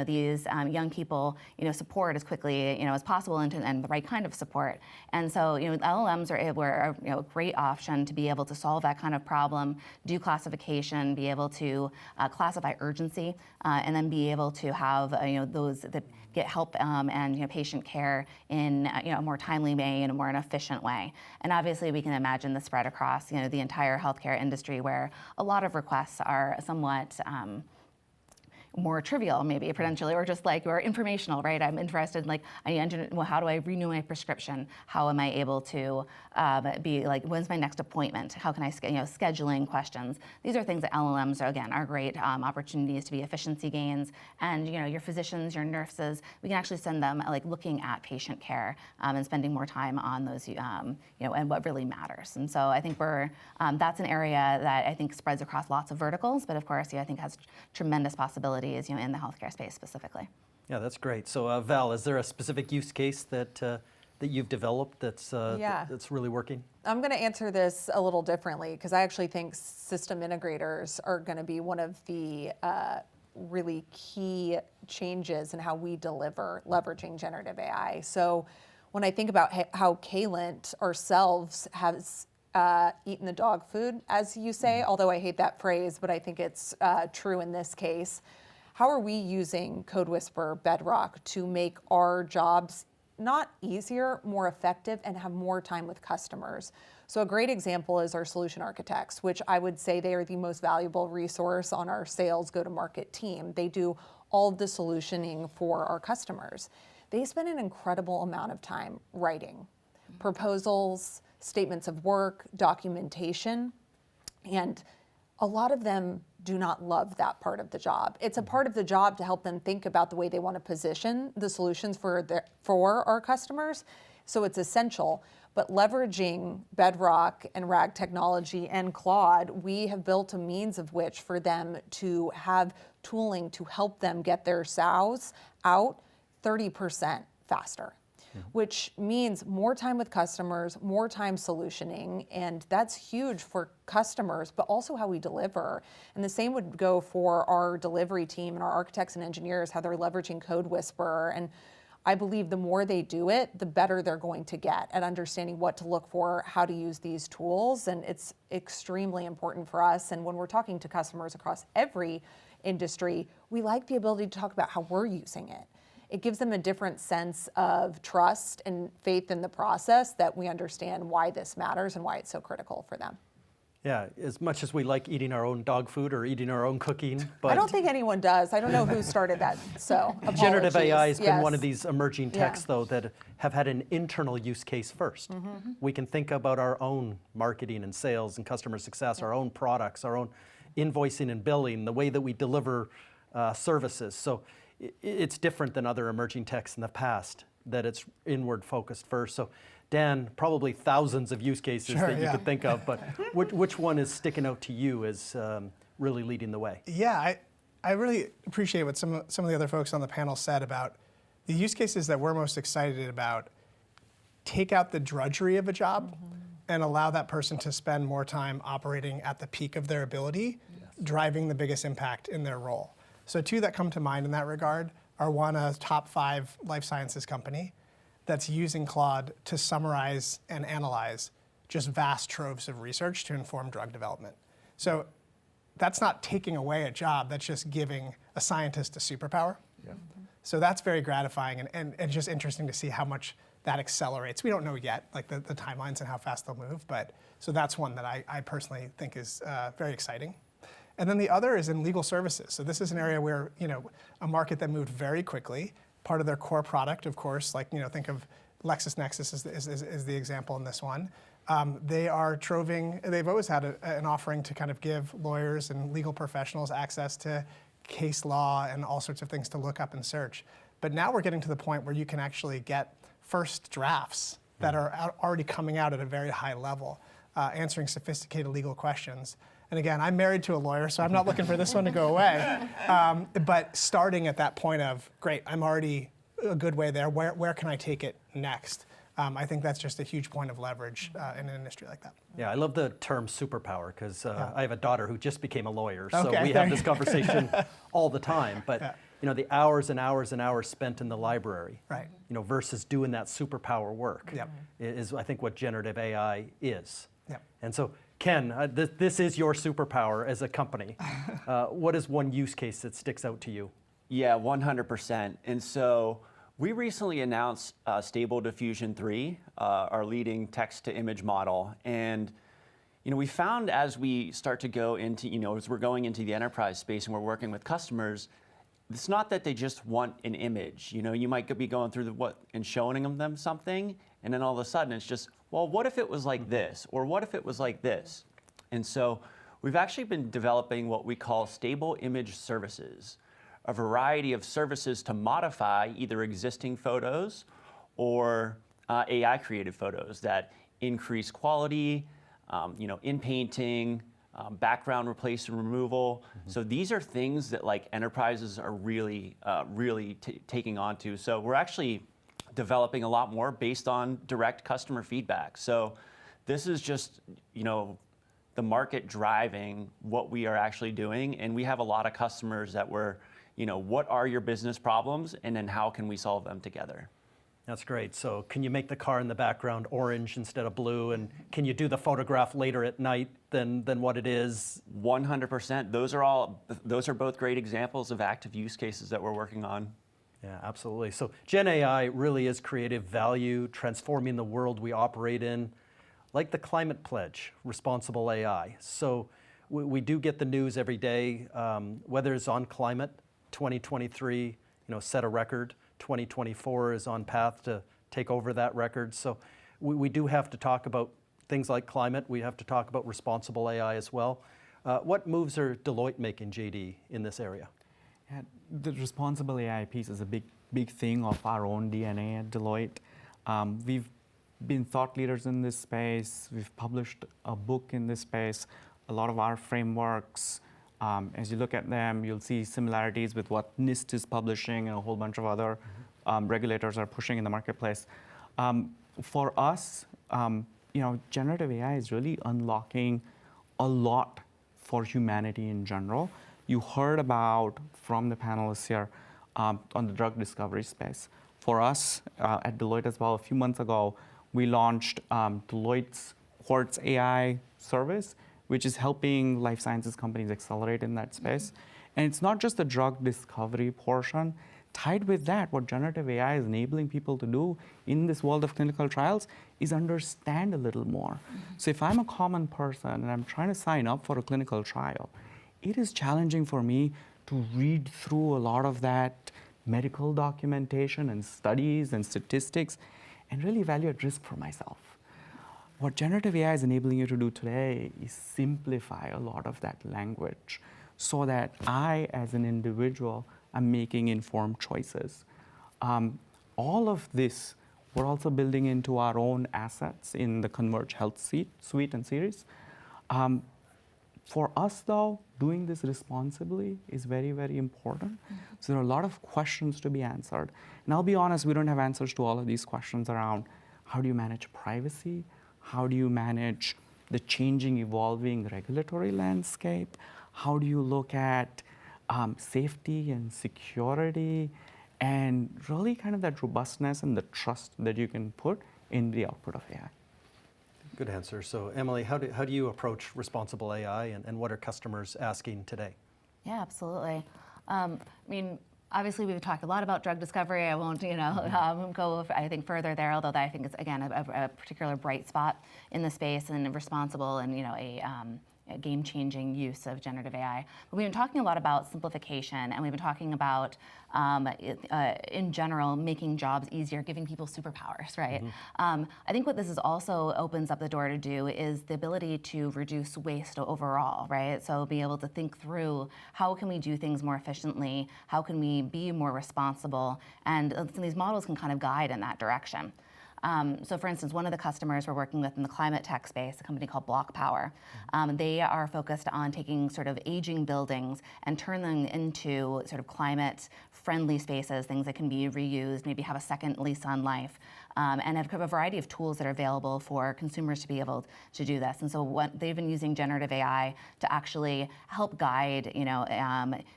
these young people support as quickly as possible and the right kind of support. And so LLMs were a great option to be able to solve that kind of problem, do classification, be able to classify urgency, and then be able to have those that get help and patient care in a more timely way and a more efficient way. And obviously we can imagine the spread across the entire healthcare industry, where a lot of requests are somewhat more trivial, maybe potentially, or just like, or informational, right? I'm interested, how do I renew my prescription? How am I able to be like, when's my next appointment? How can I, scheduling questions? These are things that LLMs are great opportunities to be efficiency gains. And your physicians, your nurses, we can actually send them looking at patient care and spending more time on those, and what really matters. And so I think that's an area that I think spreads across lots of verticals, but of course, I think has tremendous possibilities in the healthcare space specifically. Yeah, that's great. So Val, is there a specific use case that you've developed that's really working? I'm going to answer this a little differently because I actually think system integrators are going to be one of the really key changes in how we deliver leveraging generative AI. So when I think about how Caylent ourselves has eaten the dog food, as you say, although I hate that phrase, but I think it's true in this case. How are we using CodeWhisper Bedrock to make our jobs not easier, more effective, and have more time with customers? So a great example is our solution architects, which I would say they are the most valuable resource on our sales go-to-market team. They do all of the solutioning for our customers. They spend an incredible amount of time writing proposals, statements of work, documentation, and a lot of them do not love that part of the job. It's a part of the job to help them think about the way they want to position the solutions for our customers. So it's essential. But leveraging Bedrock and RAG technology and Claude, we have built a means of which for them to have tooling to help them get their SOWs out 30% faster. Which means more time with customers, more time solutioning, and that's huge for customers, but also how we deliver. And the same would go for our delivery team and our architects and engineers, how they're leveraging CodeWhisper. And I believe the more they do it, the better they're going to get at understanding what to look for, how to use these tools, and it's extremely important for us. And when we're talking to customers across every industry, we like the ability to talk about how we're using it. It gives them a different sense of trust and faith in the process that we understand why this matters and why it's so critical for them. Yeah, as much as we like eating our own dog food or eating our own cooking, but I don't think anyone does. I don't know who started that, so generative apologies. AI has been one Yes. of these emerging techs, Yeah. though, that have had an internal use case first. We can think about our own marketing and sales and customer success, our own products, our own invoicing and billing, the way that we deliver services. So it's different than other emerging techs in the past, that it's inward focused first. So Dan, probably thousands of use cases Sure, that you yeah. could think of, but which one is sticking out to you as really leading the way? Yeah, I really appreciate what some of the other folks on the panel said about the use cases that we're most excited about. Take out the drudgery of a job and allow that person to spend more time operating at the peak of their ability, driving the biggest impact in their role. So two that come to mind in that regard are one, a top 5 life sciences company that's using Claude to summarize and analyze just vast troves of research to inform drug development. So that's not taking away a job, that's just giving a scientist a superpower. So that's very gratifying and just interesting to see how much that accelerates. We don't know yet, like the timelines and how fast they'll move, but so that's one that I personally think is very exciting. And then the other is in legal services. So this is an area where, a market that moved very quickly. Part of their core product, of course, like, think of LexisNexis is the example in this one. They've always had an offering to kind of give lawyers and legal professionals access to case law and all sorts of things to look up and search. But now we're getting to the point where you can actually get first drafts that are already coming out at a very high level, answering sophisticated legal questions. And again, I'm married to a lawyer, so I'm not looking for this one to go away. But starting at that point of, great, I'm already a good way there, where can I take it next? I think that's just a huge point of leverage in an industry like that. Yeah, I love the term superpower because I have a daughter who just became a lawyer, so Okay, we there have you this conversation all the time. But the hours and hours and hours spent in the library, Right. versus doing that superpower work, Yep. is I think what generative AI is. Yep. And so, Ken, this is your superpower as a company. What is one use case that sticks out to you? Yeah, 100%. And so we recently announced Stable Diffusion 3, our leading text-to-image model. And we found as we start to go into, as we're going into the enterprise space and we're working with customers, it's not that they just want an image. You might be going through and showing them something, and then all of a sudden it's just, well, what if it was like this? Or what if it was like this? And so we've actually been developing what we call stable image services, a variety of services to modify either existing photos or AI created photos that increase quality, in painting, background replace and removal. So these are things that enterprises are really taking on to. So we're actually developing a lot more based on direct customer feedback. So this is just, the market driving what we are actually doing. And we have a lot of customers that were, what are your business problems? And then how can we solve them together? That's great. So can you make the car in the background orange instead of blue? And can you do the photograph later at night than what it is? 100%. Those are both great examples of active use cases that we're working on. Yeah, absolutely. So Gen AI really is creative value, transforming the world we operate in, like the climate pledge, responsible AI. So we do get the news every day, whether it's on climate, 2023, set a record. 2024 is on path to take over that record. So we do have to talk about things like climate. We have to talk about responsible AI as well. What moves are Deloitte making, JD, in this area? Yeah, the responsible AI piece is a big thing of our own DNA at Deloitte. We've been thought leaders in this space. We've published a book in this space. A lot of our frameworks, as you look at them, you'll see similarities with what NIST is publishing and a whole bunch of other regulators are pushing in the marketplace. For us, generative AI is really unlocking a lot for humanity in general. You heard about from the panelists here on the drug discovery space. For us at Deloitte as well, a few months ago, we launched Deloitte's Quartz AI service, which is helping life sciences companies accelerate in that space. And it's not just the drug discovery portion. Tied with that, what generative AI is enabling people to do in this world of clinical trials is understand a little more. So if I'm a common person and I'm trying to sign up for a clinical trial, it is challenging for me to read through a lot of that medical documentation and studies and statistics and really evaluate risk for myself. What generative AI is enabling you to do today is simplify a lot of that language so that I, as an individual, am making informed choices. All of this, we're also building into our own assets in the Converge Health Suite and series. For us, though, doing this responsibly is very, very important. So there are a lot of questions to be answered. And I'll be honest, we don't have answers to all of these questions around how do you manage privacy? How do you manage the changing, evolving regulatory landscape? How do you look at safety and security? And really kind of that robustness and the trust that you can put in the output of AI. Good answer. So Emily, how do you approach responsible AI and what are customers asking today? Yeah, absolutely. I mean, obviously we've talked a lot about drug discovery. I won't, go, I think, further there, although I think it's, again, a particular bright spot in the space and responsible and, a game-changing use of generative AI. But we've been talking a lot about simplification, and we've been talking about, in general, making jobs easier, giving people superpowers, right? I think what this is also opens up the door to do is the ability to reduce waste overall, right? So be able to think through how can we do things more efficiently, how can we be more responsible, and some of these models can kind of guide in that direction. So for instance, one of the customers we're working with in the climate tech space, a company called Block Power, they are focused on taking sort of aging buildings and turn them into sort of climate-friendly spaces, things that can be reused, maybe have a second lease on life, and have a variety of tools that are available for consumers to be able to do this. And so what they've been using generative AI to actually help guide,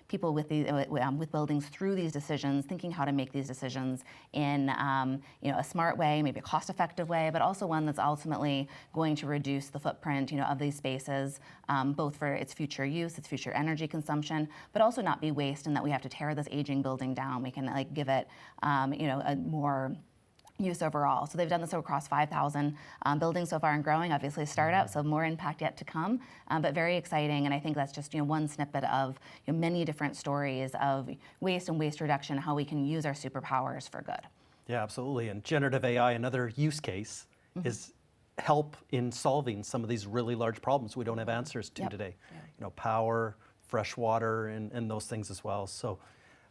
people with with buildings through these decisions, thinking how to make these decisions in, a smart way, maybe a cost-effective way, but also one that's ultimately going to reduce the footprint, of these spaces, both for its future use, its future energy consumption, but also not be waste, and that we have to tear this aging building down. We can give it, a more use overall. So they've done this across 5,000 buildings so far and growing, obviously a startup, so more impact yet to come, but very exciting. And I think that's just one snippet of many different stories of waste and waste reduction, how we can use our superpowers for good. Yeah, absolutely. And generative AI, another use case, is help in solving some of these really large problems we don't have answers to today. Power, fresh water, and those things as well. So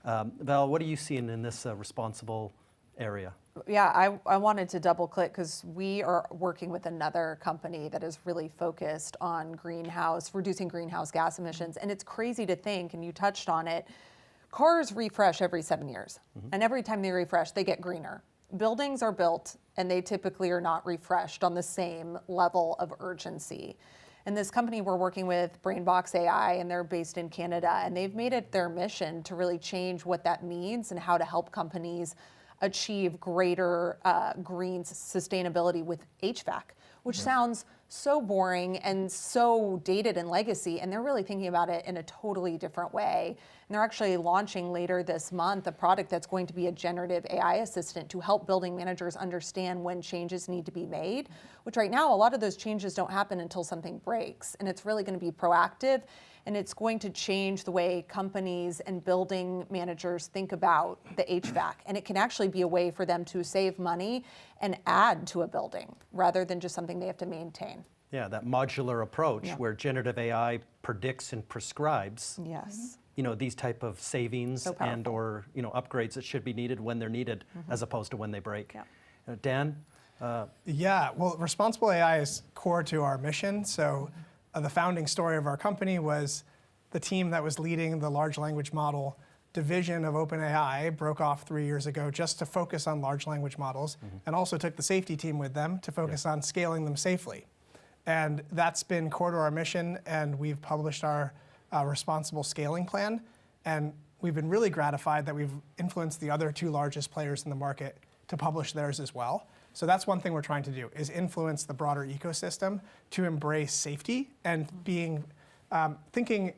Val, what are you seeing in this responsible area? Yeah, I wanted to double click because we are working with another company that is really focused on reducing greenhouse gas emissions. And it's crazy to think, and you touched on it, cars refresh every 7 years. And every time they refresh, they get greener. Buildings are built and they typically are not refreshed on the same level of urgency. And this company we're working with, Brainbox AI, and they're based in Canada, and they've made it their mission to really change what that means and how to help companies achieve greater green sustainability with HVAC, which sounds so boring and so dated in legacy, and they're really thinking about it in a totally different way. And they're actually launching later this month a product that's going to be a generative AI assistant to help building managers understand when changes need to be made, which right now a lot of those changes don't happen until something breaks, and it's really going to be proactive. And it's going to change the way companies and building managers think about the HVAC. And it can actually be a way for them to save money and add to a building rather than just something they have to maintain. Yeah, that modular approach where generative AI predicts and prescribes these type of savings and or upgrades that should be needed when they're needed as opposed to when they break. Dan? Well, responsible AI is core to our mission. So the founding story of our company was the team that was leading the large language model division of OpenAI broke off 3 years ago just to focus on large language models, and also took the safety team with them to focus on scaling them safely. And that's been core to our mission, and we've published our responsible scaling plan. And we've been really gratified that we've influenced the other two largest players in the market to publish theirs as well. So that's one thing we're trying to do, is influence the broader ecosystem to embrace safety and thinking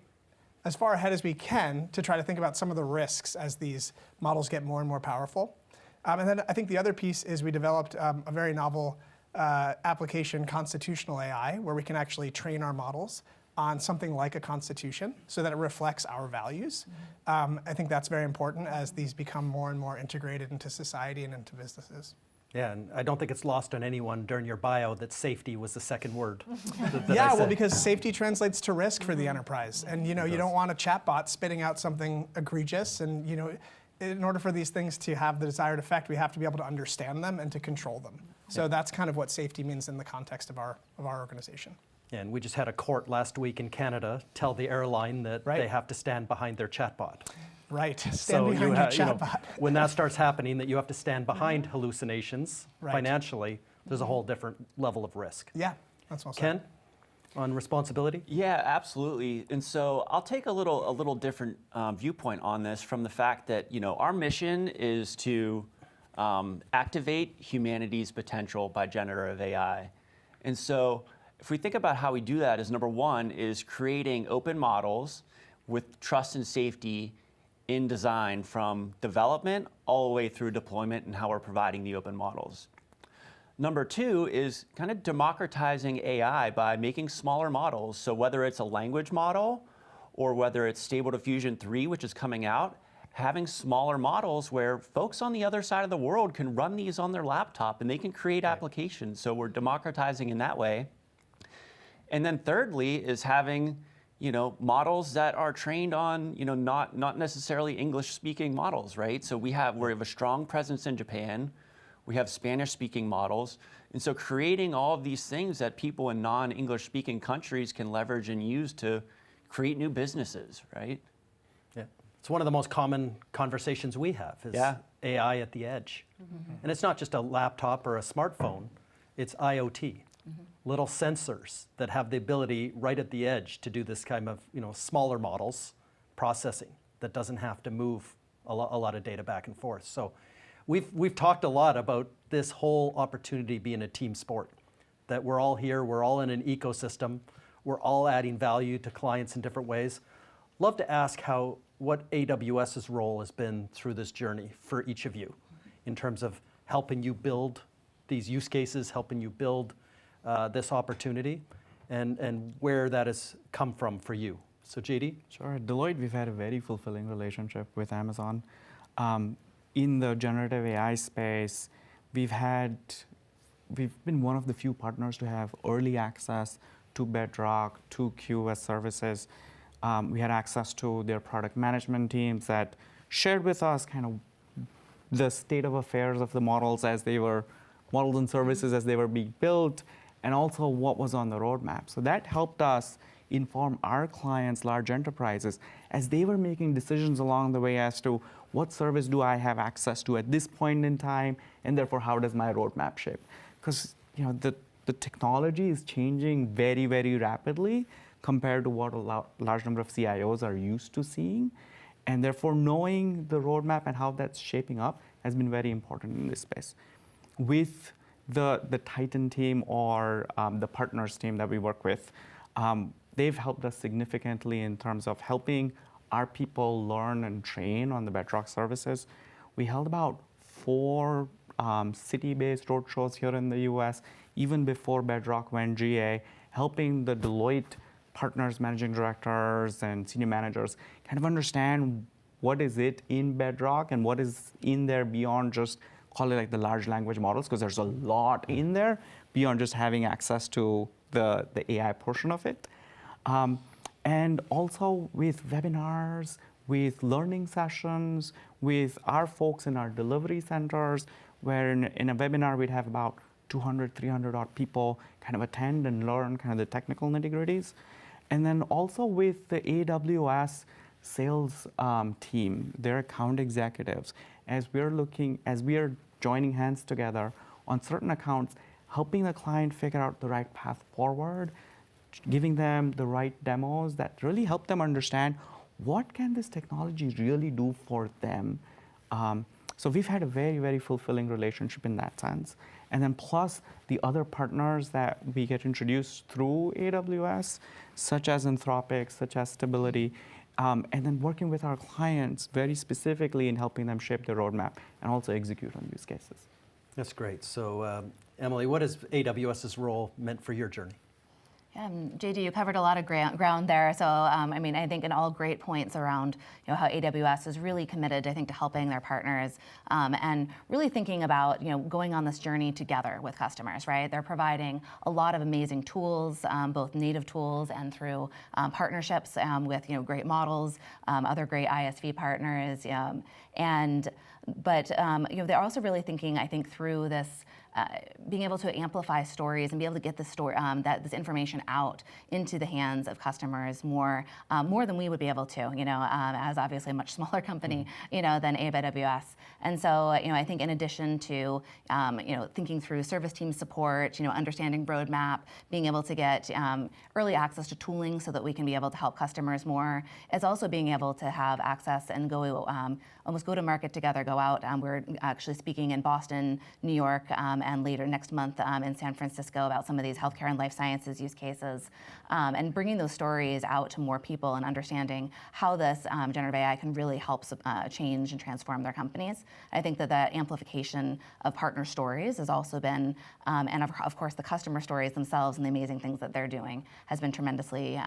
as far ahead as we can to try to think about some of the risks as these models get more and more powerful. And then I think the other piece is we developed a very novel application, constitutional AI, where we can actually train our models on something like a constitution so that it reflects our values. I think that's very important as these become more and more integrated into society and into businesses. Yeah, and I don't think it's lost on anyone during your bio that safety was the second word. that Yeah, I well, said. because safety translates to risk for the enterprise. And you don't want a chatbot spitting out something egregious. And in order for these things to have the desired effect, we have to be able to understand them and to control them. So that's kind of what safety means in the context of our organization. And we just had a court last week in Canada tell the airline that Right. they have to stand behind their chatbot. Right, stand behind your chatbot. When that starts happening, that you have to stand behind hallucinations Right. financially, there's a whole different level of risk. Yeah, that's well said. Ken, on responsibility? Yeah, absolutely. And so I'll take a little different viewpoint on this from the fact that our mission is to activate humanity's potential by generative AI. And so if we think about how we do that, is number one is creating open models with trust and safety in design from development all the way through deployment and how we're providing the open models. Number two is kind of democratizing AI by making smaller models. So whether it's a language model or whether it's Stable Diffusion 3, which is coming out, having smaller models where folks on the other side of the world can run these on their laptop and they can create applications. So we're democratizing in that way. And then thirdly is having models that are trained on not necessarily English-speaking models, right? So we have a strong presence in Japan. We have Spanish-speaking models. And so creating all of these things that people in non-English-speaking countries can leverage and use to create new businesses, right? Yeah. It's one of the most common conversations we have is AI at the edge. And it's not just a laptop or a smartphone, it's IoT. Little sensors that have the ability right at the edge to do this kind of smaller models processing that doesn't have to move a lot of data back and forth. So we've talked a lot about this whole opportunity being a team sport, that we're all here, we're all in an ecosystem, we're all adding value to clients in different ways. Love to ask what AWS's role has been through this journey for each of you in terms of helping you build these use cases, helping you build this opportunity, and where that has come from for you. So JD? Sure. At Deloitte, we've had a very fulfilling relationship with Amazon. In the generative AI space, we've been one of the few partners to have early access to Bedrock, to QoS services. We had access to their product management teams that shared with us kind of the state of affairs of the models and services as they were being built, and also what was on the roadmap. So that helped us inform our clients, large enterprises, as they were making decisions along the way as to what service do I have access to at this point in time, and therefore how does my roadmap shape? Because the technology is changing very, very rapidly compared to what a large number of CIOs are used to seeing. And therefore knowing the roadmap and how that's shaping up has been very important in this space. With the Titan team or the partners team that we work with, they've helped us significantly in terms of helping our people learn and train on the Bedrock services. We held about 4 city-based roadshows here in the US, even before Bedrock went GA, helping the Deloitte partners, managing directors, and senior managers kind of understand what is it in Bedrock and what is in there beyond just call it like the large language models, because there's a lot in there beyond just having access to the AI portion of it. And also with webinars, with learning sessions, with our folks in our delivery centers, where in a webinar we'd have about 200, 300 odd people kind of attend and learn kind of the technical nitty-gritties. And then also with the AWS sales team, their account executives, as we are joining hands together on certain accounts, helping the client figure out the right path forward, giving them the right demos that really help them understand what can this technology really do for them. So we've had a very, very fulfilling relationship in that sense. And then plus the other partners that we get introduced through AWS, such as Anthropic, such as Stability, and then working with our clients very specifically in helping them shape their roadmap and also execute on use cases. That's great. So Emily, what has AWS's role meant for your journey? JD, you covered a lot of ground there. So, I mean, I think in all great points around how AWS is really committed, I think, to helping their partners and really thinking about going on this journey together with customers. Right? They're providing a lot of amazing tools, both native tools and through partnerships with great models, other great ISV partners, but they're also really thinking, I think, through this. Being able to amplify stories and be able to get this this information out into the hands of customers more than we would be able to, as obviously a much smaller company, than AWS. And so, I think in addition to, thinking through service team support, understanding roadmap, being able to get early access to tooling so that we can be able to help customers more, it's also being able to have access and almost go to market together, go out. We're actually speaking in Boston, New York, and later next month in San Francisco about some of these healthcare and life sciences use cases, and bringing those stories out to more people and understanding how this generative AI can really help change and transform their companies. I think that the amplification of partner stories has also been, and of course the customer stories themselves and the amazing things that they're doing has been tremendously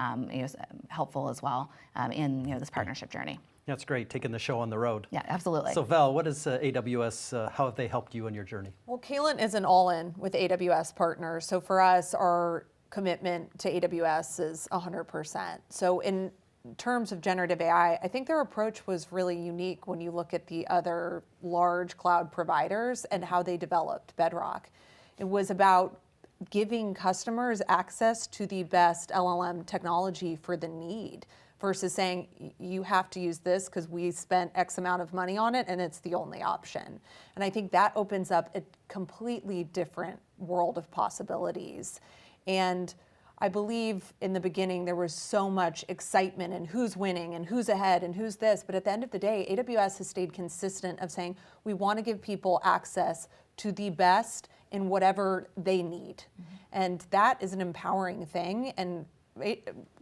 helpful as well in this partnership journey. That's great, taking the show on the road. Yeah, absolutely. So Val, what is AWS, how have they helped you in your journey? Well, Caylent is an all-in with AWS Partners. So for us, our commitment to AWS is 100%. So in terms of generative AI, I think their approach was really unique when you look at the other large cloud providers and how they developed Bedrock. It was about giving customers access to the best LLM technology for the need, versus saying you have to use this because we spent X amount of money on it and it's the only option. And I think that opens up a completely different world of possibilities. And I believe in the beginning there was so much excitement and who's winning and who's ahead and who's this, but at the end of the day, AWS has stayed consistent of saying we want to give people access to the best in whatever they need. And that is an empowering thing. And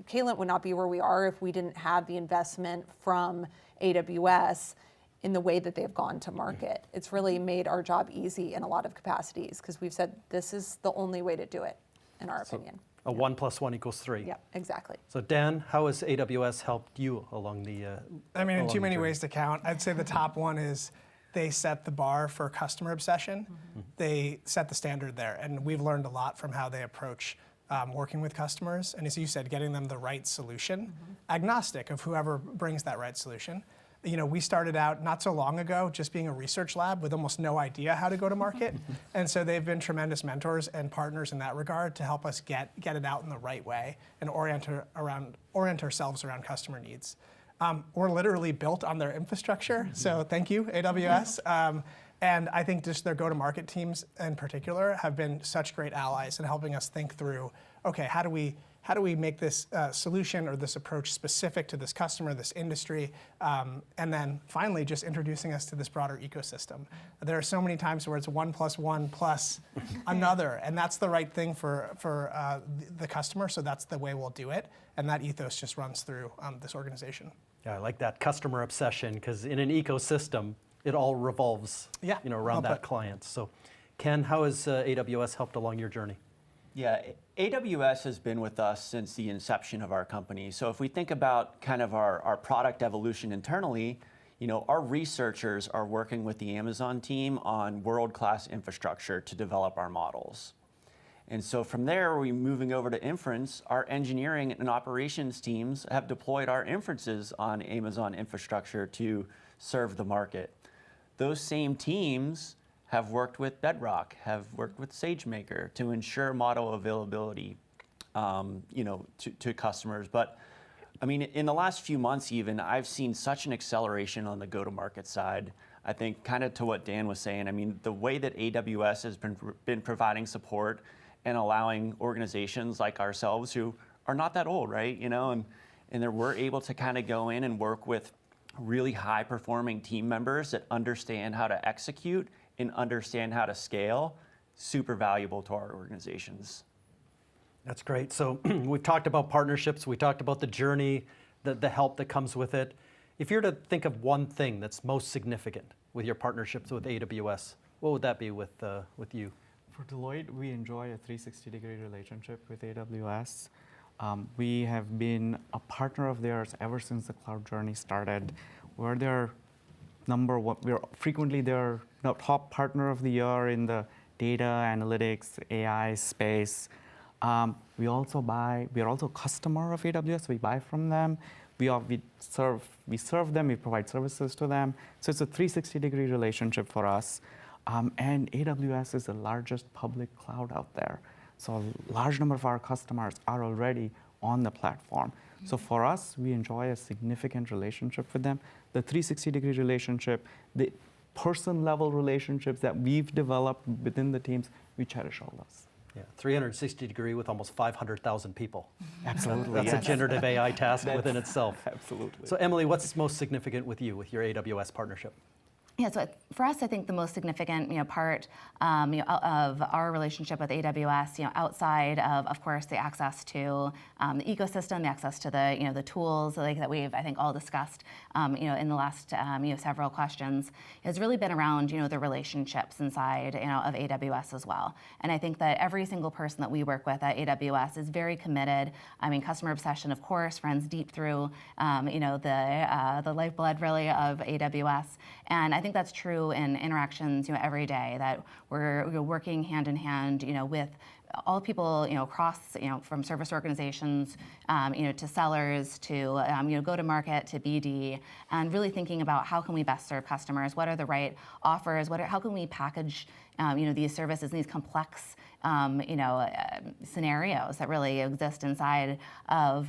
Caylent would not be where we are if we didn't have the investment from AWS in the way that they've gone to market. It's really made our job easy in a lot of capacities because we've said this is the only way to do it, in our opinion. A 1 + 1 = 3. Yeah, exactly. So Dan, how has AWS helped you along the I mean, in along too the many journey? ways to count. I'd say the top one is they set the bar for customer obsession. They set the standard there, and we've learned a lot from how they approach working with customers, and as you said, getting them the right solution, agnostic of whoever brings that right solution. We started out not so long ago just being a research lab with almost no idea how to go to market, and so they've been tremendous mentors and partners in that regard to help us get it out in the right way and orient ourselves around customer needs. We're literally built on their infrastructure, so thank you, AWS. And I think just their go-to-market teams in particular have been such great allies in helping us think through, okay, how do we make this solution or this approach specific to this customer, this industry, and then finally just introducing us to this broader ecosystem. There are so many times where it's 1 + 1 + another, and that's the right thing for the customer, so that's the way we'll do it, and that ethos just runs through this organization. Yeah, I like that customer obsession, because in an ecosystem, it all revolves around that client. So Ken, how has AWS helped along your journey? Yeah, AWS has been with us since the inception of our company. So if we think about kind of our product evolution internally, our researchers are working with the Amazon team on world-class infrastructure to develop our models. And so from there, we're moving over to inference. Our engineering and operations teams have deployed our inferences on Amazon infrastructure to serve the market. Those same teams have worked with Bedrock, have worked with SageMaker to ensure model availability, to customers. But I mean, in the last few months even, I've seen such an acceleration on the go-to-market side. I think kind of to what Dan was saying, I mean, the way that AWS has been providing support and allowing organizations like ourselves who are not that old, right? And we're able to kind of go in and work with really high-performing team members that understand how to execute and understand how to scale, super valuable to our organizations. That's great. So we've talked about partnerships, we talked about the journey, the help that comes with it. If you're to think of one thing that's most significant with your partnerships with AWS, what would that be with you? For Deloitte, we enjoy a 360-degree relationship with AWS. We have been a partner of theirs ever since the cloud journey started. We're their number one. We're frequently their top partner of the year in the data analytics, AI space. We are also a customer of AWS. We buy from them. We serve them. We provide services to them. So it's a 360-degree relationship for us. And AWS is the largest public cloud out there. So a large number of our customers are already on the platform. So for us, we enjoy a significant relationship with them. The 360-degree relationship, the person-level relationships that we've developed within the teams, we cherish all those. Yeah, 360-degree with almost 500,000 people. Absolutely, That's yes. a generative AI task within itself. Absolutely. So Emily, what's most significant with you, with your AWS partnership? Yeah, so for us, I think the most significant part of our relationship with AWS, outside of course, the access to the ecosystem, the access to the tools that we've, I think, all discussed, in the last several questions, has really been around the relationships inside of AWS as well. And I think that every single person that we work with at AWS is very committed. I mean, customer obsession, of course, runs deep through the lifeblood really of AWS, and I think that's true in interactions every day, that we're working hand in hand with all people across from service organizations to sellers to go to market to BD, and really thinking about how can we best serve customers, what are the right offers, how can we package these services, these complex scenarios that really exist inside of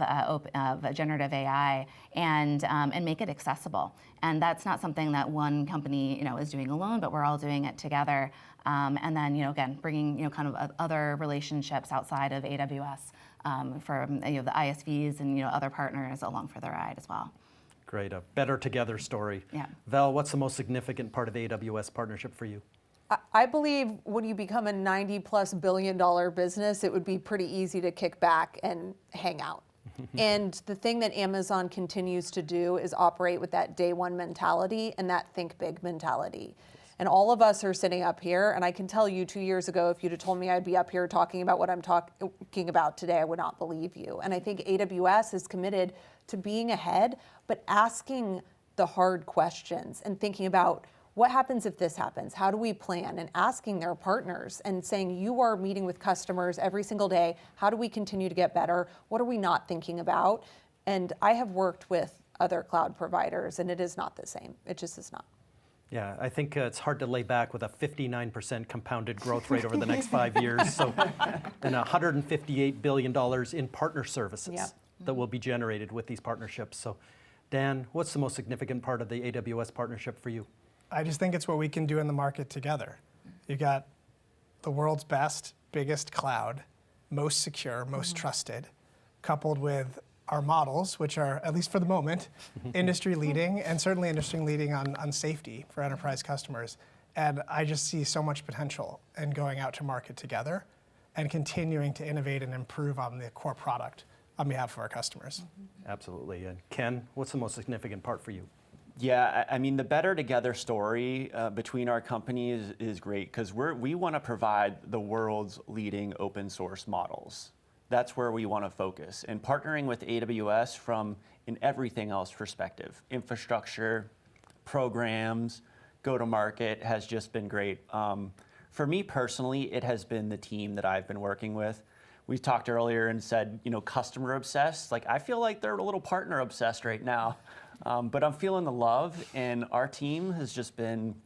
generative AI, and make it accessible. And that's not something that one company is doing alone, but we're all doing it together. And then again, bringing kind of other relationships outside of AWS for the ISVs and other partners along for the ride as well. Great, a better together story. Yeah. Val, what's the most significant part of the AWS partnership for you? I believe when you become a $90+ billion business, it would be pretty easy to kick back and hang out. And the thing that Amazon continues to do is operate with that day one mentality and that think big mentality. And all of us are sitting up here, and I can tell you 2 years ago, if you'd have told me I'd be up here talking about what I'm talking about today, I would not believe you. And I think AWS is committed to being ahead, but asking the hard questions and thinking about what happens if this happens? How do we plan? And asking their partners and saying, you are meeting with customers every single day. How do we continue to get better? What are we not thinking about? And I have worked with other cloud providers, and it is not the same. It just is not. Yeah, I think it's hard to lay back with a 59% compounded growth rate over the next 5 years. So, and $158 billion in partner services that will be generated with these partnerships. So, Dan, what's the most significant part of the AWS partnership for you? I just think it's what we can do in the market together. You got the world's best, biggest cloud, most secure, most trusted, coupled with our models, which are, at least for the moment, industry leading, and certainly industry leading on safety for enterprise customers. And I just see so much potential in going out to market together and continuing to innovate and improve on the core product on behalf of our customers. Absolutely. And Ken, what's the most significant part for you? Yeah, I mean, the better together story between our companies is great because we want to provide the world's leading open source models. That's where we want to focus. And partnering with AWS from an everything else perspective, infrastructure, programs, go-to-market has just been great. For me personally, it has been the team that I've been working with. We talked earlier and said, customer obsessed. Like, I feel like they're a little partner obsessed right now. But I'm feeling the love, and our team has just been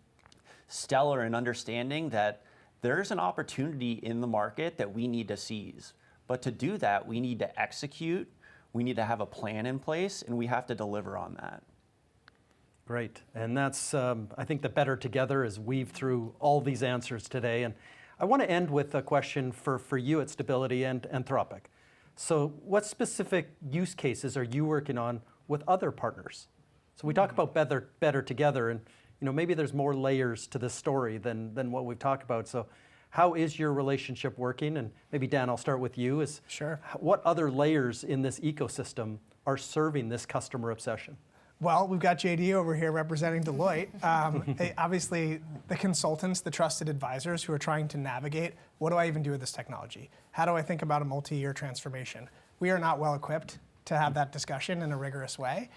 stellar in understanding that there's an opportunity in the market that we need to seize. But to do that, we need to execute, we need to have a plan in place, and we have to deliver on that. Great. And that's, I think the better together is weave through all these answers today. And I want to end with a question for you at Stability and Anthropic. So what specific use cases are you working on with other partners? So we talk about better together, and maybe there's more layers to this story than what we've talked about. So how is your relationship working? And maybe Dan, I'll start with you. Sure. What other layers in this ecosystem are serving this customer obsession? Well, we've got JD over here representing Deloitte. Obviously, the consultants, the trusted advisors who are trying to navigate, what do I even do with this technology? How do I think about a multi-year transformation? We are not well equipped to have that discussion in a rigorous way.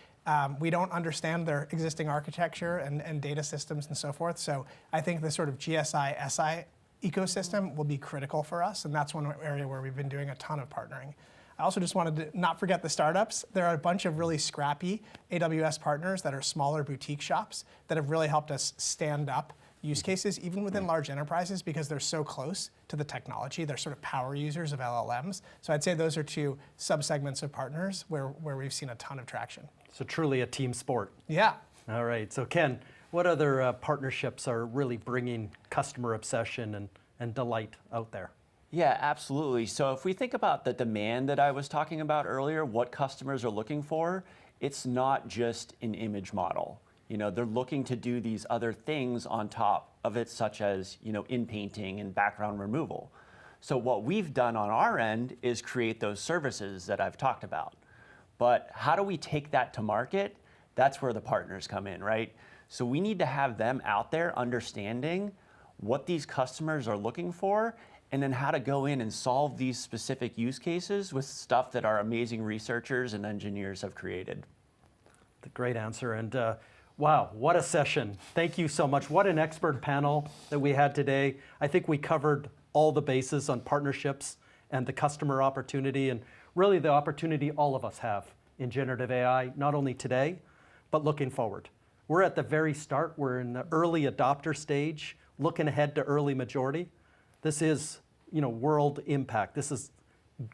We don't understand their existing architecture and data systems and so forth. So I think the sort of GSI, SI ecosystem will be critical for us, and that's one area where we've been doing a ton of partnering. I also just wanted to not forget the startups. There are a bunch of really scrappy AWS partners that are smaller boutique shops that have really helped us stand up use cases, even within large enterprises, because they're so close to the technology. They're sort of power users of LLMs. So I'd say those are two subsegments of partners where we've seen a ton of traction. So truly a team sport. Yeah. All right, so Ken, what other partnerships are really bringing customer obsession and delight out there? Yeah, absolutely. So if we think about the demand that I was talking about earlier, what customers are looking for, it's not just an image model. They're looking to do these other things on top of it, such as, in-painting and background removal. So what we've done on our end is create those services that I've talked about. But how do we take that to market? That's where the partners come in, right? So we need to have them out there understanding what these customers are looking for, and then how to go in and solve these specific use cases with stuff that our amazing researchers and engineers have created. Great answer, and wow, what a session. Thank you so much. What an expert panel that we had today. I think we covered all the bases on partnerships and the customer opportunity, and really the opportunity all of us have in generative AI, not only today, but looking forward. We're at the very start. We're in the early adopter stage, looking ahead to early majority. This is, world impact. This is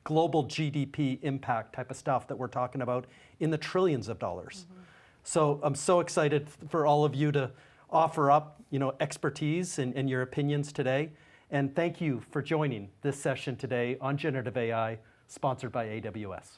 global GDP impact type of stuff that we're talking about in the trillions of dollars. Mm-hmm. So I'm so excited for all of you to offer up, expertise and your opinions today. And thank you for joining this session today on generative AI, sponsored by AWS.